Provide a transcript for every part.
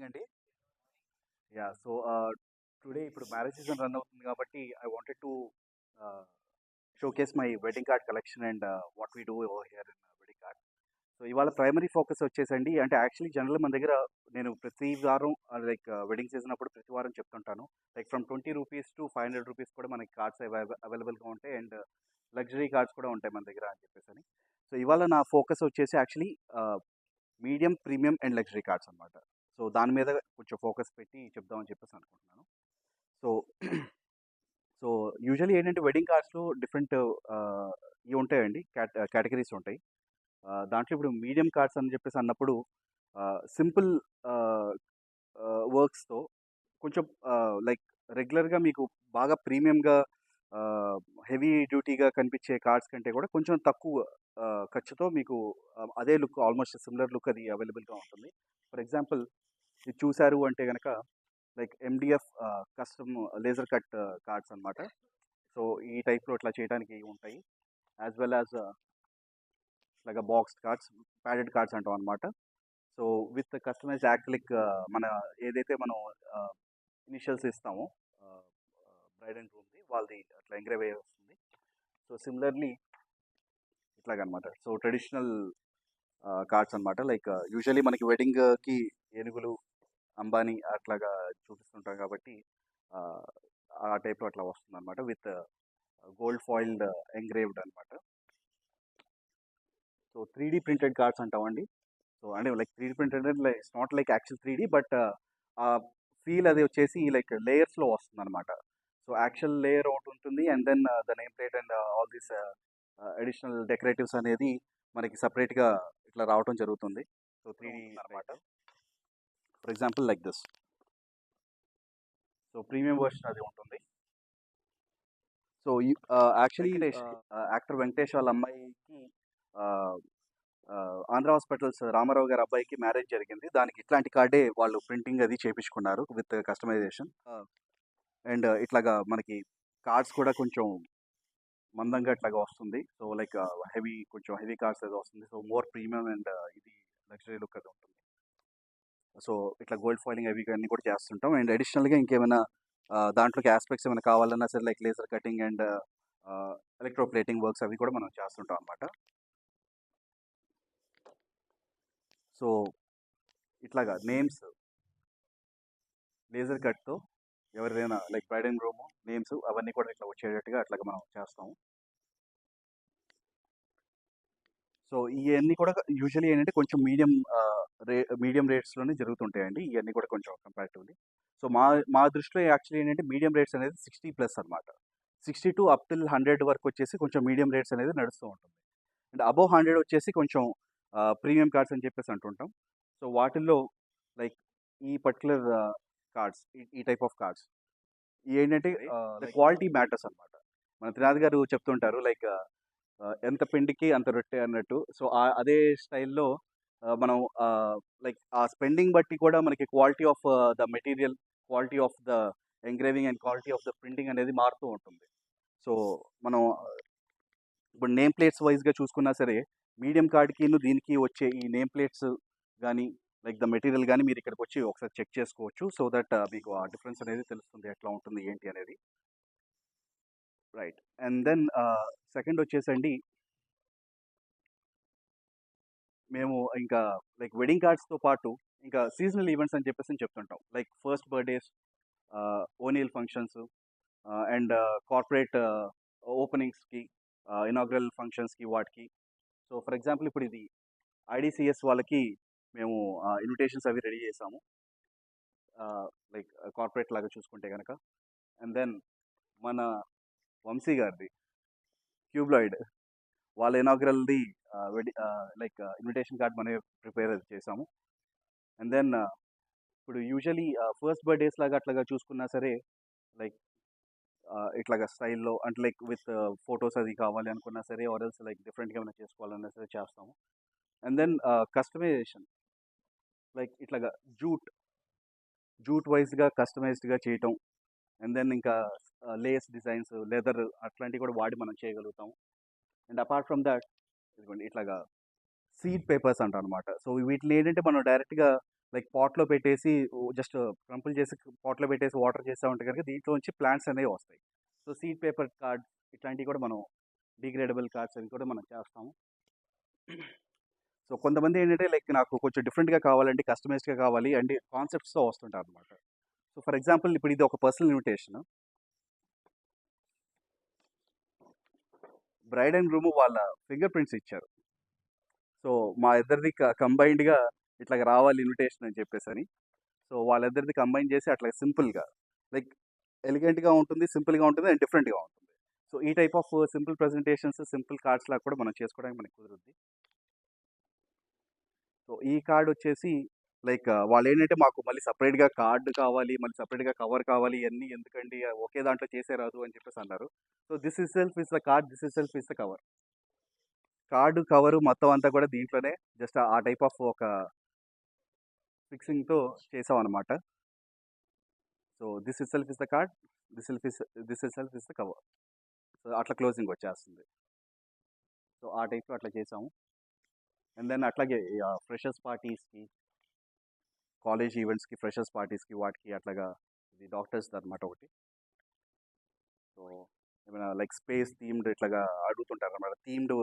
అండి. So today ఇప్పుడు marriage season run అవుతుంది కాబట్టి I wanted to showcase my wedding card collection and what we do over here in wedding card. So ఇవాళ primary focus వచ్చేసండి అంటే actually general మన దగ్గర నేను ప్రతి వారం లైక్ వెడ్డింగ్ సీజన్ అప్పుడు ప్రతి వారం చెప్తుంటాను. లైక్ ఫ్రమ్ ₹20 టు ₹500 కూడా మనకి కార్డ్స్ అవైలబుల్గా ఉంటాయి అండ్ లగ్జరీ కార్డ్స్ కూడా ఉంటాయి మన దగ్గర అని చెప్పేసి. సో ఇవాళ నా ఫోకస్ వచ్చేసి actually medium, premium and luxury cards అనమాట. సో దాని మీద కొంచెం ఫోకస్ పెట్టి చెప్దామని చెప్పేసి అనుకుంటున్నాను. సో సో యూజువల్లీ ఏంటంటే వెడ్డింగ్ కార్డ్స్లో డిఫరెంట్ ఇవి ఉంటాయండి, కేటగిరీస్ ఉంటాయి. దాంట్లో ఇప్పుడు మీడియం కార్డ్స్ అని చెప్పేసి అన్నప్పుడు సింపుల్ వర్క్స్తో కొంచెం లైక్ రెగ్యులర్గా మీకు బాగా ప్రీమియంగా హెవీ డ్యూటీగా కనిపించే కార్డ్స్ కంటే కూడా కొంచెం తక్కువ ఖర్చుతో మీకు అదే లుక్, ఆల్మోస్ట్ సిమిలర్ లుక్ అది అవైలబుల్గా ఉంటుంది. ఫర్ ఎగ్జాంపుల్ ఇది చూశారు అంటే కనుక like MDF custom laser cut cards అనమాట. సో ఈ టైప్లో ఇట్లా చేయడానికి ఉంటాయి. యాజ్ వెల్ యాజ్ ఇలాగ బాక్స్ కార్డ్స్, ప్యాడెడ్ కార్డ్స్ అంటాం అనమాట. సో విత్ కస్టమైజ్డ్ యాక్రిలిక్ మన ఏదైతే మనం ఇనిషియల్స్ ఇస్తామో బ్రైడ్ అండ్ గ్రూమ్ది వాళ్ళది అట్లా ఎంగ్రేవ్ అయ్యి వస్తుంది. సో సిమిలర్లీ ఇట్లాగనమాట. సో ట్రెడిషనల్ కార్డ్స్ అనమాట. లైక్ యూజువల్లీ మనకి వెడ్డింగ్కి ఏనుగులు, అంబానీ అట్లాగా చూపిస్తుంటాం కాబట్టి ఆ టైప్లో అట్లా వస్తుంది అనమాట విత్ గోల్డ్ ఫాయిల్డ్ ఎంగ్రేవ్డ్ అనమాట. సో 3D ప్రింటెడ్ కార్డ్స్ అంటామండి. సో అంటే లైక్ 3D ప్రింటెడ్ అంటే like it's not like actual 3D but ఆ ఫీల్ అది వచ్చేసి లైక్ లేయర్స్లో వస్తుంది అనమాట. సో యాక్చువల్ లేయర్ ఒకటి ఉంటుంది and then the name plate and all these additional decoratives అనేది మనకి సపరేట్గా ఇట్లా రావటం జరుగుతుంది. సో 3D అనమాట. For example like this. So premium version అది ఉంటుంది. సో యాక్చువల్లీ యాక్టర్ వెంకటేష్ వాళ్ళ అమ్మాయికి ఆంధ్ర హాస్పిటల్స్ రామారావు గారి అబ్బాయికి మ్యారేజ్ జరిగింది. దానికి ఇట్లాంటి కార్డే వాళ్ళు ప్రింటింగ్ అది చేయించుకున్నారు విత్ కస్టమైజేషన్. అండ్ ఇట్లాగా మనకి కార్డ్స్ కూడా కొంచెం మందంగా ఇట్లాగా వస్తుంది. సో లైక్ కొంచెం హెవీ కార్డ్స్ అది వస్తుంది. సో మోర్ ప్రీమియం అండ్ ఇది లగ్జరీ లుక్ అది ఉంటుంది. సో ఇట్లా గోల్డ్ ఫాయిలింగ్ అవి అన్నీ కూడా చేస్తుంటాం. అండ్ అడిషనల్గా ఇంకేమైనా దాంట్లోకి ఆస్పెక్ట్స్ ఏమైనా కావాలన్నా సరే like laser cutting and electro plating works అవి కూడా మనం చేస్తుంటాం అనమాట. సో ఇట్లాగా నేమ్స్ లేజర్ కట్తో ఎవరిదైనా like bride and groom names అవన్నీ కూడా ఇట్లా వచ్చేటట్టుగా అట్లాగా మనం చేస్తాము. సో ఇవన్నీ కూడా యూజువల్లీ ఏంటంటే కొంచెం మీడియం రేట్స్లోనే జరుగుతుంటాయండి ఇవన్నీ కూడా కొంచెం కంపారిటివ్లీ. సో మా దృష్టిలో యాక్చువల్లీ ఏంటంటే మీడియం రేట్స్ అనేది 60+ అనమాట. 60 టు అప్ టిల్ 100 వరకు వచ్చేసి కొంచెం మీడియం రేట్స్ అనేది నడుస్తూ ఉంటుంది. అండ్ అబోవ్ 100 వచ్చేసి కొంచెం ప్రీమియం కార్డ్స్ అని చెప్పేసి అంటుంటాం. సో వాటిల్లో లైక్ ఈ పర్టికులర్ కార్డ్స్, ఈ టైప్ ఆఫ్ కార్డ్స్ ఏంటంటే క్వాలిటీ మ్యాటర్స్ అనమాట. మన త్రినాథ్ గారు చెప్తుంటారు లైక్ ఎంత పిండికి అంత రొట్టె అన్నట్టు. సో అదే స్టైల్లో మనం లైక్ ఆ స్పెండింగ్ బట్టి కూడా మనకి quality of the material, quality of the engraving and quality of the printing అనేది మారుతూ ఉంటుంది. సో మనం ఇప్పుడు నేమ్ ప్లేట్స్ వైజ్గా చూసుకున్నా సరే మీడియం కార్డ్కి దీనికి వచ్చే ఈ నేమ్ ప్లేట్స్ కానీ లైక్ ద మెటీరియల్ కానీ మీరు ఇక్కడికి వచ్చి ఒకసారి చెక్ చేసుకోవచ్చు. సో దట్ మీకు ఆ డిఫరెన్స్ అనేది తెలుస్తుంది ఎట్లా ఉంటుంది ఏంటి అనేది. రైట్. అండ్ దెన్ సెకండ్ వచ్చేసండి మేము ఇంకా లైక్ వెడ్డింగ్ కార్డ్స్తో పాటు ఇంకా సీజనల్ ఈవెంట్స్ అని చెప్పేసి చెప్తుంటాం. లైక్ ఫస్ట్ బర్త్డేస్, ఓనీల్ ఫంక్షన్స్ అండ్ కార్పొరేట్ ఓపెనింగ్స్కి, ఇనాగ్రల్ ఫంక్షన్స్కి వాటికి. సో ఫర్ ఎగ్జాంపుల్ ఇప్పుడు ఇది ఐడిసిఎస్ వాళ్ళకి మేము ఇన్విటేషన్స్ అవి రెడీ చేసాము లైక్ కార్పొరేట్ లాగా చూసుకుంటే కనుక. అండ్ దెన్ మన వంశీ గారిది క్యూబ్లాయిడ్ వాళ్ళ ఇనాగ్రల్ది లైక్ ఇన్విటేషన్ కార్డ్ మనమే ప్రిపేర్ చేసాము. అండ్ దెన్ ఇప్పుడు యూజువలీ ఫస్ట్ బర్త్డేస్ లాగా అట్లాగా చూసుకున్నా సరే లైక్ ఇట్లాగా స్టైల్లో అంటే లైక్ విత్ ఫొటోస్ అది కావాలి అనుకున్నా సరే ఆర్ఎల్స్ లైక్ డిఫరెంట్గా ఏమైనా చేసుకోవాలన్నా సరే చేస్తాము. అండ్ దెన్ కస్టమైజేషన్ లైక్ ఇట్లాగా జూట్ వైజ్గా కస్టమైజ్డ్గా చేయటం. అండ్ దెన్ ఇంకా లేస్ డిజైన్స్, లెదర్ అట్లాంటివి కూడా వాడి మనం చేయగలుగుతాం. అండ్ అపార్ట్ ఫ్రమ్ దాట్ ఇదిగోండి ఇట్లాగా సీడ్ పేపర్స్ అంటారనమాట. సో వీటిని ఏంటంటే మనం డైరెక్ట్‌గా లైక్ పాట్‌లో పెట్టేసి జస్ట్ క్రంపుల్ చేసి పాట్‌లో పెట్టేసి వాటర్ చేసామంటే గనుక దీంట్లోంచి ప్లాంట్స్ అనేవి వస్తాయి. సో సీడ్ పేపర్ కార్డ్స్ ఇట్లాంటివి కూడా మనం డిగ్రేడబుల్ కార్డ్స్ అవి కూడా మనం చేస్తాము. సో కొంతమంది ఏంటంటే లైక్ నాకు కొంచెం డిఫరెంట్‌గా కావాలండి, కస్టమైజ్డ్‌గా కావాలి అండ్ కాన్సెప్ట్స్‌తో వస్తుంటారనమాట. సో ఫర్ ఎగ్జాంపుల్ ఇప్పుడు ఇది ఒక personal invitation. Bride and groom వాళ్ళ ఫింగర్ ప్రింట్స్ ఇచ్చారు. సో మా ఇద్దరిది కంబైన్డ్‌గా ఇట్లాగ రావాలి ఇన్విటేషన్ అని చెప్పేసని. సో వాళ్ళిద్దరిది కంబైన్ చేసి అట్లా సింపుల్‌గా లైక్ ఎలిగెంట్‌గా ఉంటుంది, సింపుల్‌గా ఉంటుంది అండ్ డిఫరెంట్‌గా ఉంటుంది. సో ఈ type of simple presentations, simple cards లాగా కూడా మనం చేసుకోవడానికి మనకు కుదురుద్ది. సో ఈ కార్డ్ వచ్చేసి లైక్ వాళ్ళేంటంటే మాకు మళ్ళీ సెపరేట్‌గా కార్డ్ కావాలి, మళ్ళీ సెపరేట్‌గా కవర్ కావాలి ఇయన్నీ ఎందుకండి ఒకే దాంట్లో చేసేరాదు అని చెప్పేసి అన్నారు. So this itself is the card, this itself is the cover. Card, cover మొత్తం అంతా కూడా దీంట్లోనే జస్ట్ ఆ టైప్ ఆఫ్ ఒక ఫిక్సింగ్‌తో చేసామనమాట. So this itself is the card, this itself is the cover. So అట్లా closing వచ్చేస్తుంది. సో ఆ టైప్‌లో అట్లా చేసాము. అండ్ దెన్ అట్లాగే ఫ్రెషర్స్ పార్టీస్‌కి, కాలేజ్ ఈవెంట్స్‌కి, ఫ్రెషర్స్ పార్టీస్‌కి వాటికి అట్లాగా ఇది డాక్టర్స్‌ది అనమాట ఒకటి. సో ఏమైనా లైక్ స్పేస్ థీమ్డ్ ఇట్లాగా అడుగుతుంటారనమాట. థీమ్డ్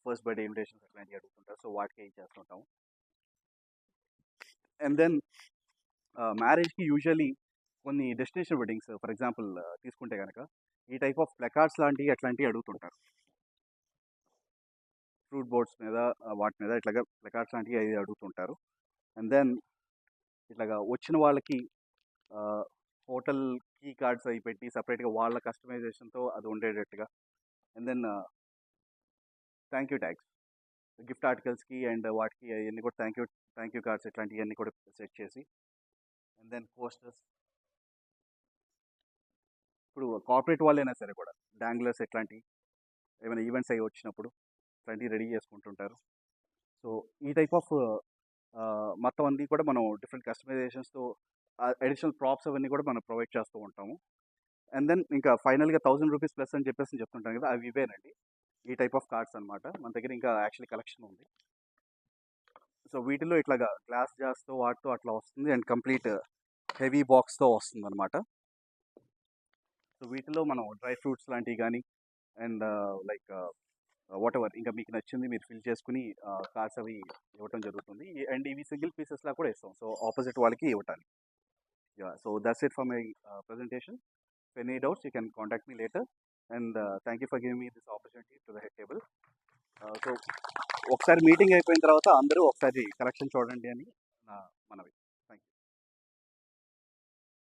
ఫస్ట్ బర్త్‌డే ఇన్విటేషన్స్ అట్లాంటివి అడుగుతుంటారు. సో వాటికి చేస్తుంటాము. అండ్ దెన్ మ్యారేజ్‌కి యూజువల్లీ కొన్ని డెస్టినేషన్ వెడ్డింగ్స్ ఫర్ ఎగ్జాంపుల్ తీసుకుంటే గనక ఈ టైప్ ఆఫ్ ప్లకార్డ్స్ లాంటివి అట్లాంటివి అడుగుతుంటారు. ఫ్రూట్ బోర్డ్స్ మీద వాటి మీద ఇట్లాగా ప్లకార్డ్స్ లాంటివి అవి అడుగుతుంటారు. అండ్ దెన్ ఇట్లాగా వచ్చిన వాళ్ళకి హోటల్ కీ కార్డ్స్ అవి పెట్టి సపరేట్‌గా వాళ్ళ కస్టమైజేషన్‌తో అది ఉండేటట్టుగా. And then thank you tags, gift ఆర్టికల్స్‌కి అండ్ వాటికి అయన్నీ కూడా థ్యాంక్ యూ కార్డ్స్ ఇట్లాంటియన్నీ కూడా సెట్ చేసి అండ్ దెన్ పోస్టర్స్. ఇప్పుడు కార్పొరేట్ వాళ్ళైనా సరే కూడా డాంగ్లర్స్ ఇట్లాంటివి ఏమైనా ఈవెంట్స్ అవి వచ్చినప్పుడు ఇట్లాంటివి రెడీ చేసుకుంటుంటారు. సో ఈ టైప్ ఆఫ్ మొత్తం అన్నీ కూడా మనం డిఫరెంట్ కస్టమైజేషన్స్‌తో అడిషనల్ ప్రాప్స్ అవన్నీ కూడా మనం ప్రొవైడ్ చేస్తూ ఉంటాము. అండ్ దెన్ ఇంకా ఫైనల్‌గా ₹1000 ప్లస్ అని చెప్పేసి చెప్తుంటాను కదా! అవి ఇవేనండి. ఈ టైప్ ఆఫ్ కార్డ్స్ అనమాట. మన దగ్గర ఇంకా యాక్చువల్లీ కలెక్షన్ ఉంది. సో వీటిలో ఇట్లాగా గ్లాస్ జార్స్‌తో వాటితో అట్లా వస్తుంది అండ్ కంప్లీట్ హెవీ బాక్స్‌తో వస్తుందనమాట. సో వీటిలో మనం డ్రై ఫ్రూట్స్ లాంటివి గానీ అండ్ లైక్ వాటెవర్ ఇంకా మీకు నచ్చింది మీరు ఫిల్ చేసుకొని కార్డ్స్ అవి ఇవ్వటం జరుగుతుంది. అండ్ ఇవి సింగిల్ పీసెస్‌లా కూడా ఇస్తాం. సో ఆపోజిట్ వాళ్ళకి ఇవ్వటానికి. Yeah! So that's it for my presentation. If any doubts, you can contact me later. And thank you for giving me this opportunity to the head table. So ఒకసారి meeting అయిపోయిన తర్వాత అందరూ ఒకసారి collection చూడండి అని నా మనవి.